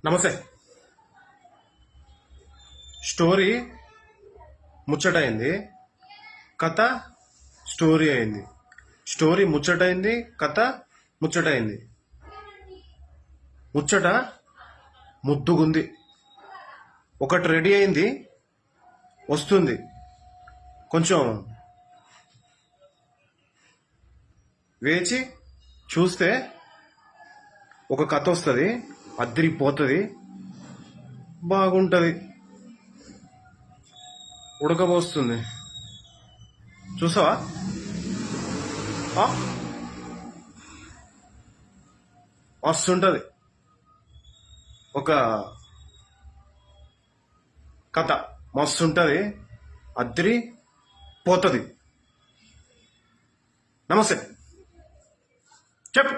నమస్తే. స్టోరీ ముచ్చటైంది, కథ స్టోరీ అయింది. స్టోరీ ముచ్చటైంది, కథ ముచ్చటైంది. ముచ్చట ముద్దుగుంది. ఒకటి రెడీ అయింది, వస్తుంది. కొంచెం వేచి చూస్తే ఒక కథ వస్తుంది, అదిరిపోతుంది, బాగుంటుంది, ఉడకబోస్తుంది. చూసావా? మస్తుంటుంది ఒక కథ, మస్తుంటుంది, అదిరి పోతుంది. నమస్తే, చెప్పు.